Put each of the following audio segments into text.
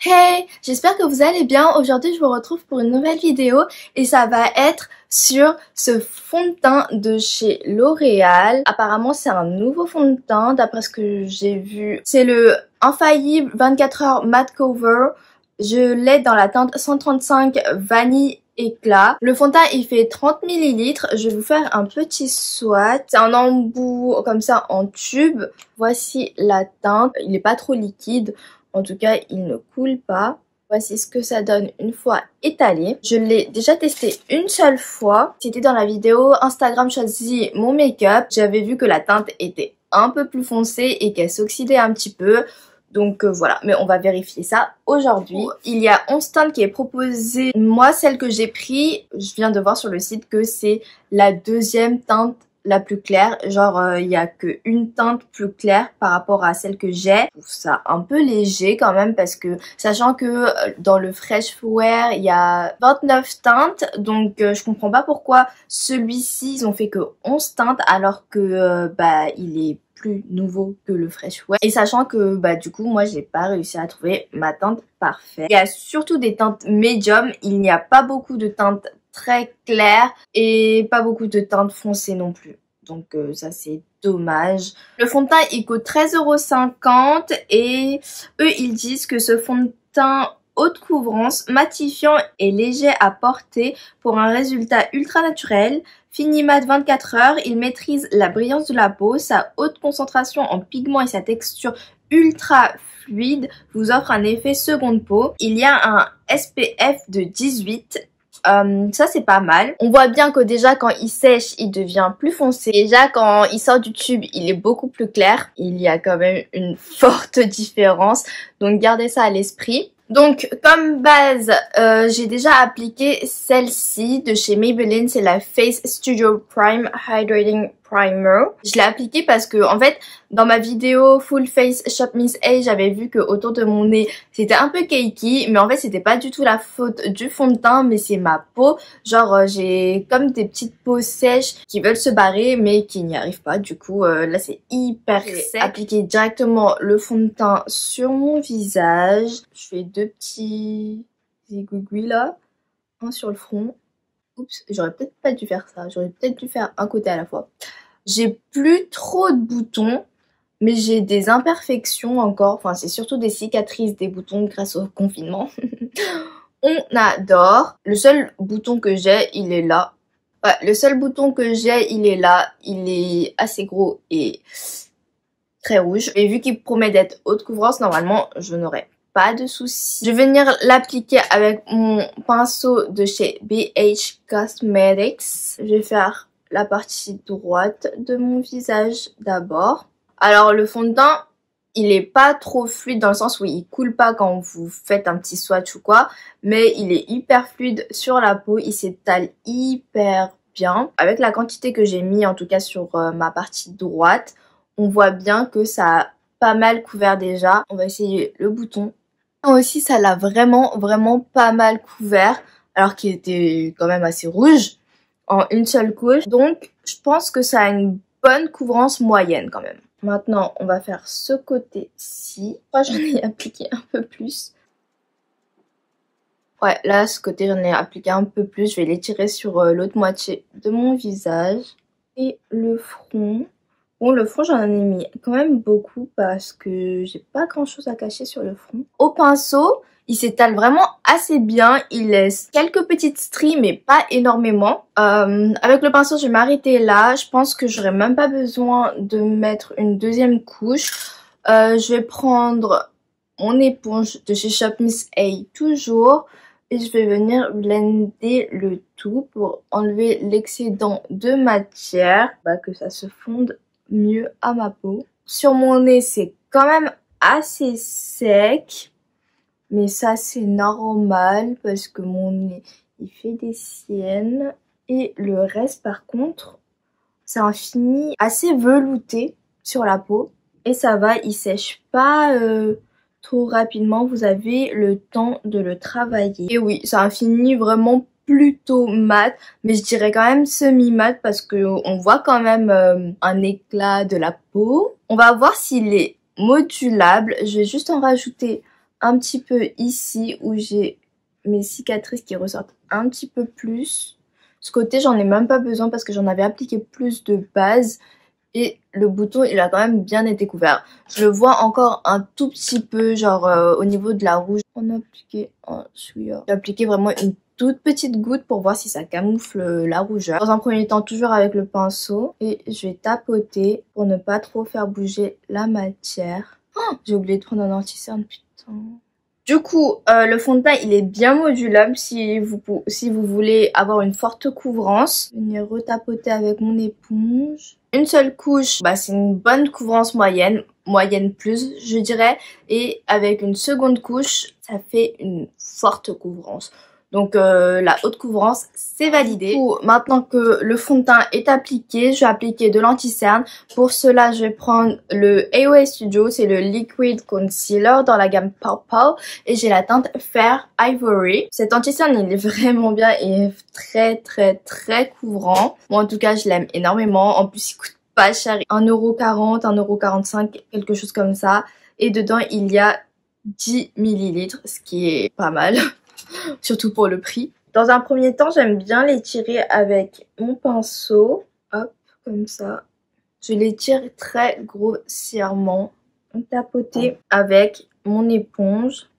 Hey, j'espère que vous allez bien. Aujourd'hui, je vous retrouve pour une nouvelle vidéo et ça va être sur ce fond de teint de chez L'Oréal. Apparemment, c'est un nouveau fond de teint d'après ce que j'ai vu. C'est le Infaillible 24 heures Matte Cover. Je l'ai dans la teinte 135 Vanille Éclat. Le fond de teint, il fait 30 ml. Je vais vous faire un petit swatch. C'est un embout comme ça en tube. Voici la teinte. Il n'est pas trop liquide. En tout cas, il ne coule pas. Voici ce que ça donne une fois étalé. Je l'ai déjà testé une seule fois. C'était dans la vidéo Instagram choisit mon make-up. J'avais vu que la teinte était un peu plus foncée et qu'elle s'oxydait un petit peu. Donc voilà, mais on va vérifier ça aujourd'hui. Il y a 11 teintes qui est proposée. Moi, celle que j'ai pris, je viens de voir sur le site que c'est la deuxième teinte la plus claire, genre il y a qu'une teinte plus claire par rapport à celle que j'ai. Je trouve ça un peu léger quand même parce que sachant que dans le Fresh Wear il y a 29 teintes, donc je comprends pas pourquoi celui-ci ils ont fait que 11 teintes alors que il est plus nouveau que le Fresh Wear. Et sachant que du coup moi j'ai pas réussi à trouver ma teinte parfaite. Il y a surtout des teintes médium, il n'y a pas beaucoup de teintes très clair et pas beaucoup de teintes foncées non plus. Donc ça c'est dommage. Le fond de teint il coûte 13,50 € et eux ils disent que ce fond de teint haute couvrance, matifiant et léger à porter pour un résultat ultra naturel. Fini mat 24 heures, il maîtrise la brillance de la peau, sa haute concentration en pigments et sa texture ultra fluide vous offre un effet seconde peau. Il y a un SPF de 18. Ça c'est pas mal. On voit bien que déjà quand il sèche il devient plus foncé. Déjà quand il sort du tube il est beaucoup plus clair. Il y a quand même une forte différence. Donc gardez ça à l'esprit. Donc comme base j'ai déjà appliqué celle-ci de chez Maybelline. C'est la Face Studio Prime Hydrating Primer. Je l'ai appliqué parce que en fait dans ma vidéo Full Face Shop Miss A j'avais vu que autour de mon nez c'était un peu cakey, mais en fait c'était pas du tout la faute du fond de teint mais c'est ma peau. Genre j'ai comme des petites peaux sèches qui veulent se barrer mais qui n'y arrivent pas. Du coup là c'est hyper sec. Appliquer directement le fond de teint sur mon visage. Je fais deux petits zigouigouis là, un sur le front. Oups, j'aurais peut-être pas dû faire ça. J'aurais peut-être dû faire un côté à la fois. J'ai plus trop de boutons, mais j'ai des imperfections encore. Enfin, c'est surtout des cicatrices des boutons grâce au confinement. On adore. Le seul bouton que j'ai, il est là. Ouais, le seul bouton que j'ai, il est là. Il est assez gros et très rouge. Et vu qu'il promet d'être haute couvrance, normalement, je n'aurai pas de soucis. Je vais venir l'appliquer avec mon pinceau de chez BH Cosmetics. Je vais faire la partie droite de mon visage d'abord. Alors le fond de teint, il est pas trop fluide dans le sens où il coule pas quand vous faites un petit swatch ou quoi, mais il est hyper fluide sur la peau, il s'étale hyper bien. Avec la quantité que j'ai mis en tout cas sur ma partie droite, on voit bien que ça a pas mal couvert déjà. On va essayer le bouton. Aussi ça l'a vraiment pas mal couvert alors qu'il était quand même assez rouge en une seule couche. Donc je pense que ça a une bonne couvrance moyenne quand même. Maintenant on va faire ce côté-ci. Moi j'en ai appliqué un peu plus. Ouais, là ce côté j'en ai appliqué un peu plus. Je vais l'étirer sur l'autre moitié de mon visage. Et le front. Bon, le front, j'en ai mis quand même beaucoup parce que j'ai pas grand chose à cacher sur le front. Au pinceau, il s'étale vraiment assez bien. Il laisse quelques petites stries, mais pas énormément. Avec le pinceau, je vais m'arrêter là. Je pense que j'aurais même pas besoin de mettre une deuxième couche. Je vais prendre mon éponge de chez Shop Miss A toujours. Et je vais venir blender le tout pour enlever l'excédent de matière. Que ça se fonde mieux à ma peau. Sur mon nez c'est quand même assez sec, mais ça c'est normal parce que mon nez il fait des siennes. Et le reste par contre c'est un fini assez velouté sur la peau et ça va, il sèche pas trop rapidement, vous avez le temps de le travailler. Et oui, c'est un fini vraiment plutôt mat, mais je dirais quand même semi-mat parce que on voit quand même un éclat de la peau. On va voir s'il est modulable. Je vais juste en rajouter un petit peu ici où j'ai mes cicatrices qui ressortent un petit peu plus. Ce côté, j'en ai même pas besoin parce que j'en avais appliqué plus de base. Et le bouton, il a quand même bien été couvert. Je le vois encore un tout petit peu, genre au niveau de la rouge. On a appliqué un souillure. J'ai appliqué vraiment une toute petite goutte pour voir si ça camoufle la rougeur. Dans un premier temps, toujours avec le pinceau. Et je vais tapoter pour ne pas trop faire bouger la matière. Oh, j'ai oublié de prendre un anti-cerne, putain. Du coup, le fond de teint, il est bien modulable si vous voulez avoir une forte couvrance. Je vais venir retapoter avec mon éponge. Une seule couche, bah, c'est une bonne couvrance moyenne plus, je dirais. Et avec une seconde couche, ça fait une forte couvrance. Donc la haute couvrance, c'est validé. Du coup, maintenant que le fond de teint est appliqué, je vais appliquer de l'anti-cerne. Pour cela, je vais prendre le AOA Studio, c'est le Liquid Concealer dans la gamme Purple. Et j'ai la teinte Fair Ivory. Cet anti-cerne, il est vraiment bien et très couvrant. Moi, en tout cas, je l'aime énormément. En plus, il coûte pas cher. 1,40 €, 1,45 €, quelque chose comme ça. Et dedans, il y a 10 ml, ce qui est pas mal. Surtout pour le prix. Dans un premier temps, j'aime bien l'étirer avec mon pinceau. Hop, comme ça. Je l'étire très grossièrement. Tapoter avec mon éponge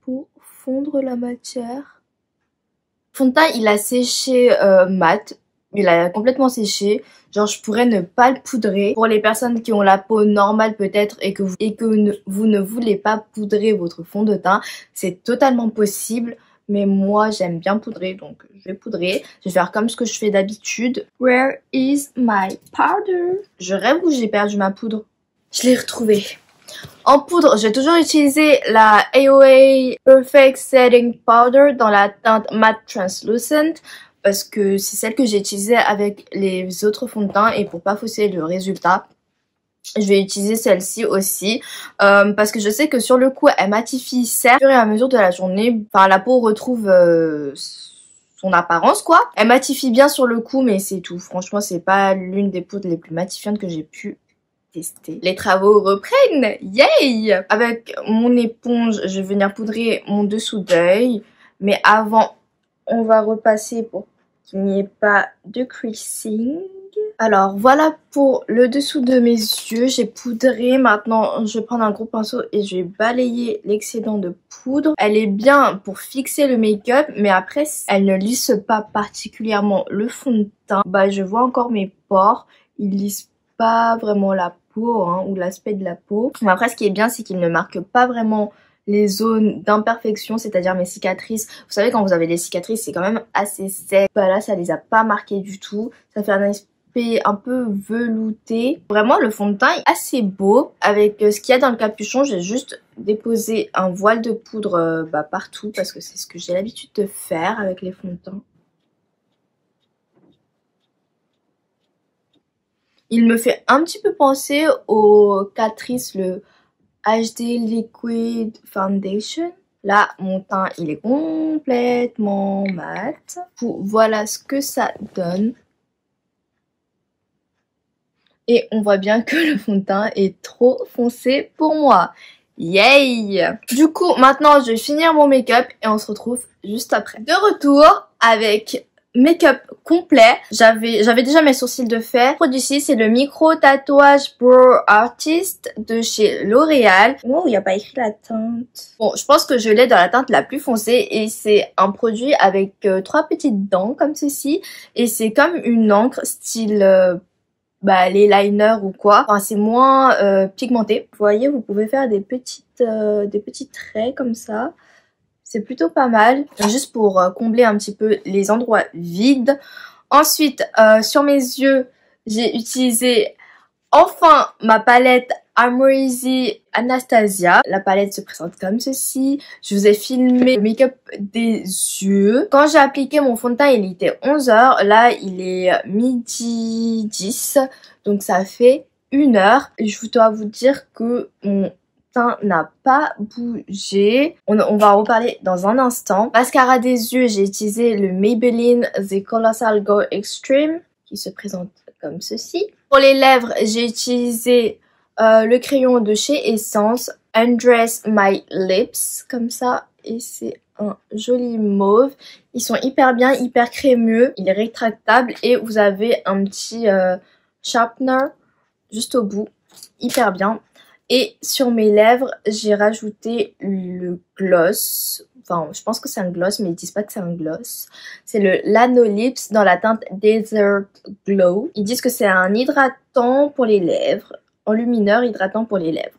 pour fondre la matière. Le fond de teint, il a séché mat. Il a complètement séché. Genre, je pourrais ne pas le poudrer. Pour les personnes qui ont la peau normale peut-être et que vous ne voulez pas poudrer votre fond de teint, c'est totalement possible. Mais moi, j'aime bien poudrer, donc je vais poudrer. Je vais faire comme ce que je fais d'habitude. Where is my powder? Je rêve où j'ai perdu ma poudre. Je l'ai retrouvée. En poudre, je vais toujours utiliser la AOA Perfect Setting Powder dans la teinte Matte Translucent. Parce que c'est celle que j'ai utilisée avec les autres fonds de teint et pour pas fausser le résultat, je vais utiliser celle-ci aussi parce que je sais que sur le coup elle matifie certes, au fur et à mesure de la journée, enfin la peau retrouve son apparence quoi. Elle matifie bien sur le coup mais c'est tout, franchement c'est pas l'une des poudres les plus matifiantes que j'ai pu tester. Les travaux reprennent, yay! Avec mon éponge, je vais venir poudrer mon dessous d'œil, mais avant on va repasser pour qu'il n'y ait pas de creasing. Alors voilà pour le dessous de mes yeux, j'ai poudré. Maintenant je vais prendre un gros pinceau et je vais balayer l'excédent de poudre. Elle est bien pour fixer le make-up mais après elle ne lisse pas particulièrement le fond de teint. Bah je vois encore mes pores, ils lissent pas vraiment la peau hein, ou l'aspect de la peau. Mais après ce qui est bien c'est qu'il ne marque pas vraiment les zones d'imperfection, c'est-à-dire mes cicatrices. Vous savez quand vous avez des cicatrices c'est quand même assez sec. Bah là ça les a pas marquées du tout. Ça fait un aspect un peu velouté. Vraiment le fond de teint est assez beau. Avec ce qu'il y a dans le capuchon, j'ai juste déposé un voile de poudre partout parce que c'est ce que j'ai l'habitude de faire avec les fonds de teint. Il me fait un petit peu penser au Catrice, le HD Liquid Foundation. Là, mon teint, il est complètement mat. Voilà ce que ça donne. Et on voit bien que le fond de teint est trop foncé pour moi. Yay! Du coup, maintenant, je vais finir mon make-up et on se retrouve juste après. De retour avec make-up complet. J'avais déjà mes sourcils de fait. Le produit-ci, c'est le micro tatouage Brow Artist de chez L'Oréal. Oh, il n'y a pas écrit la teinte. Bon, je pense que je l'ai dans la teinte la plus foncée et c'est un produit avec 3 petites dents comme ceci. Et c'est comme une encre style les liners ou quoi. Enfin, c'est moins pigmenté. Vous voyez, vous pouvez faire des petits traits comme ça. C'est plutôt pas mal, juste pour combler un petit peu les endroits vides. Ensuite, sur mes yeux, j'ai utilisé enfin ma palette Amrezy Anastasia. La palette se présente comme ceci. Je vous ai filmé le make-up des yeux. Quand j'ai appliqué mon fond de teint, il était 11 h. Là, il est midi 10. Donc ça fait 1 heure. Je dois vous dire que mon teint n'a pas bougé. On va en reparler dans un instant. Mascara des yeux, j'ai utilisé le Maybelline The Colossal Glow Extreme qui se présente comme ceci. Pour les lèvres, j'ai utilisé Le crayon de chez Essence, Undress My Lips, comme ça. Et c'est un joli mauve. Ils sont hyper bien, hyper crémeux. Il est rétractable et vous avez un petit sharpener juste au bout. Hyper bien. Et sur mes lèvres, j'ai rajouté le gloss. Enfin, je pense que c'est un gloss, mais ils disent pas que c'est un gloss. C'est le Lanolips dans la teinte Desert Glow. Ils disent que c'est un hydratant pour les lèvres. Enlumineur hydratant pour les lèvres.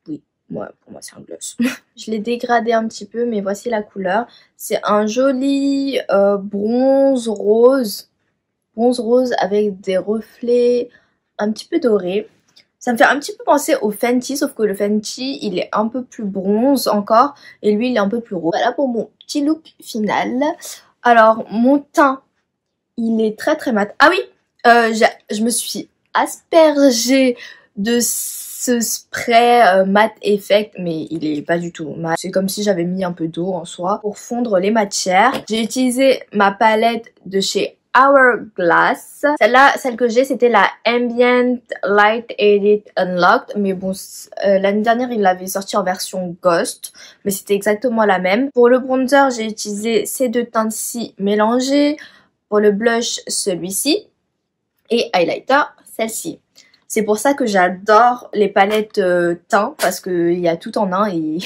Oui, pour moi c'est un gloss. Je l'ai dégradé un petit peu, mais voici la couleur. C'est un joli bronze rose. Bronze rose avec des reflets un petit peu dorés. Ça me fait un petit peu penser au Fenty, sauf que le Fenty, il est un peu plus bronze encore, et lui, il est un peu plus rose. Voilà pour mon petit look final. Alors, mon teint, il est très très mat. Ah oui, je me suis aspergée de ce spray Matte Effect, mais il est pas du tout mat. C'est comme si j'avais mis un peu d'eau en soi pour fondre les matières. J'ai utilisé ma palette de chez Hourglass. Celle-là, celle que j'ai, c'était la Ambient Light Edit Unlocked. Mais bon, l'année dernière, il l'avait sorti en version Ghost. Mais c'était exactement la même. Pour le bronzer, j'ai utilisé ces deux teintes-ci mélangées. Pour le blush, celui-ci. Et highlighter, celle-ci. C'est pour ça que j'adore les palettes teint. Parce qu'il y a tout en un et...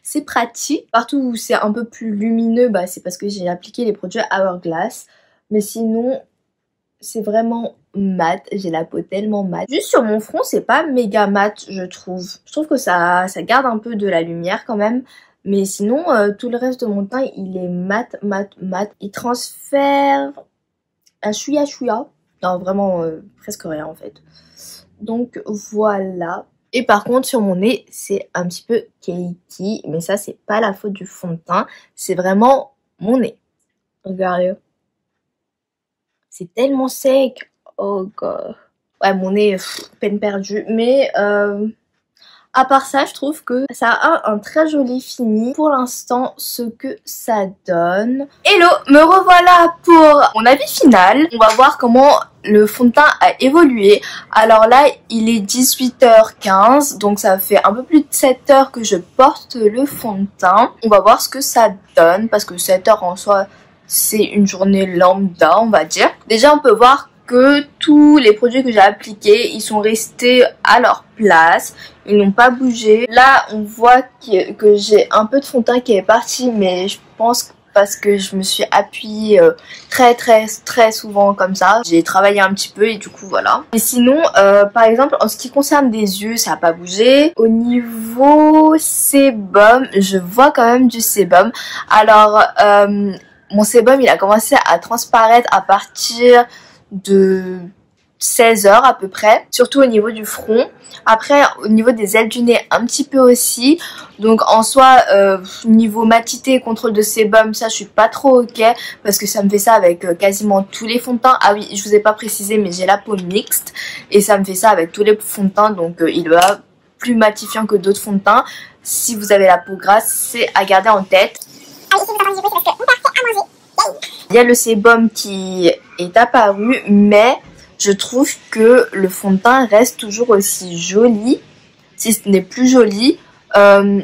c'est pratique. Partout où c'est un peu plus lumineux, bah, c'est parce que j'ai appliqué les produits Hourglass. Mais sinon, c'est vraiment mat. J'ai la peau tellement mat. Juste sur mon front, c'est pas méga mat, je trouve. Je trouve que ça garde un peu de la lumière quand même. Mais sinon, tout le reste de mon teint, il est mat, mat, mat. Il transfère un chouïa chouïa. Non, vraiment, presque rien en fait. Donc voilà. Et par contre sur mon nez c'est un petit peu cakey, mais ça c'est pas la faute du fond de teint, c'est vraiment mon nez. Regardez. C'est tellement sec. Oh god. Ouais, mon nez, peine perdue. Mais à part ça, je trouve que ça a un très joli fini. Pour l'instant, ce que ça donne. Hello, me revoilà pour mon avis final. On va voir comment le fond de teint a évolué. Alors là, il est 18h15, donc ça fait un peu plus de 7 heures que je porte le fond de teint. On va voir ce que ça donne, parce que 7 heures en soi, c'est une journée lambda, on va dire. Déjà, on peut voir que tous les produits que j'ai appliqués, ils sont restés à leur place. Ils n'ont pas bougé. Là, on voit que j'ai un peu de fond de teint qui est parti, mais je pense parce que je me suis appuyée très souvent comme ça. J'ai travaillé un petit peu et du coup voilà. Et sinon, par exemple, en ce qui concerne des yeux, ça n'a pas bougé. Au niveau sébum, je vois quand même du sébum. Alors, mon sébum, il a commencé à transparaître à partir de 16 heures à peu près, surtout au niveau du front. Après au niveau des ailes du nez un petit peu aussi. Donc en soi niveau matité et contrôle de sébum, ça je suis pas trop ok, parce que ça me fait ça avec quasiment tous les fonds de teint. Ah oui, je vous ai pas précisé, mais j'ai la peau mixte et ça me fait ça avec tous les fonds de teint, donc il va plus matifiant que d'autres fonds de teint. Si vous avez la peau grasse, c'est à garder en tête. Il y a le sébum qui est apparu, mais je trouve que le fond de teint reste toujours aussi joli, si ce n'est plus joli.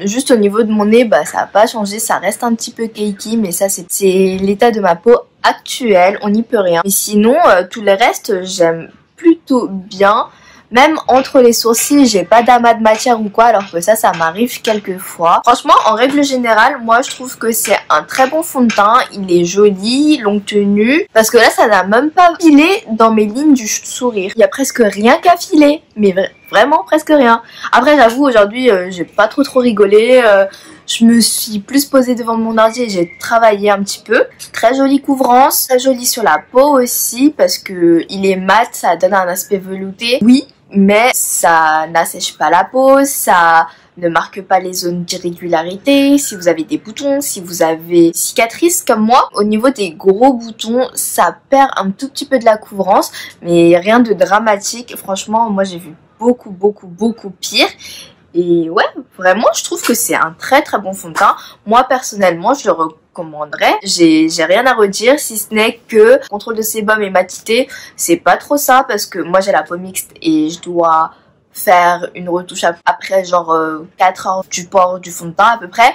Juste au niveau de mon nez, bah ça n'a pas changé, ça reste un petit peu cakey, mais ça c'est l'état de ma peau actuelle, on n'y peut rien. Mais sinon, tout le reste, j'aime plutôt bien. Même entre les sourcils, j'ai pas d'amas de matière ou quoi, alors que ça m'arrive quelquefois. Franchement, en règle générale, moi je trouve que c'est un très bon fond de teint. Il est joli, longue tenue. Parce que là, ça n'a même pas filé dans mes lignes du sourire. Il y a presque rien qu'à filer, mais vraiment presque rien. Après, j'avoue, aujourd'hui, j'ai pas trop rigolé. Je me suis plus posée devant mon ordi et j'ai travaillé un petit peu. Très jolie couvrance, très jolie sur la peau aussi, parce que il est mat, ça donne un aspect velouté. Oui, mais ça n'assèche pas la peau, ça ne marque pas les zones d'irrégularité. Si vous avez des boutons, si vous avez cicatrices comme moi, au niveau des gros boutons, ça perd un tout petit peu de la couvrance, mais rien de dramatique. Franchement, moi j'ai vu beaucoup pire. Et ouais, vraiment, je trouve que c'est un très bon fond de teint. Moi, personnellement, je le recommanderais. J'ai rien à redire, si ce n'est que contrôle de sébum et matité, c'est pas trop ça, parce que moi, j'ai la peau mixte et je dois faire une retouche après genre 4 heures du port du fond de teint à peu près.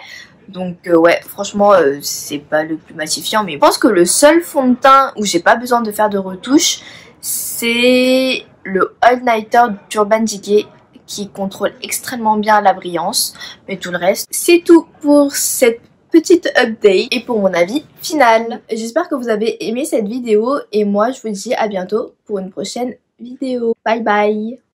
Donc ouais, franchement c'est pas le plus matifiant, mais je pense que le seul fond de teint où j'ai pas besoin de faire de retouche, c'est le All Nighter d'Urban Decay qui contrôle extrêmement bien la brillance. Mais tout le reste, c'est tout pour cette petite update et pour mon avis final. J'espère que vous avez aimé cette vidéo et moi je vous dis à bientôt pour une prochaine vidéo. Bye bye.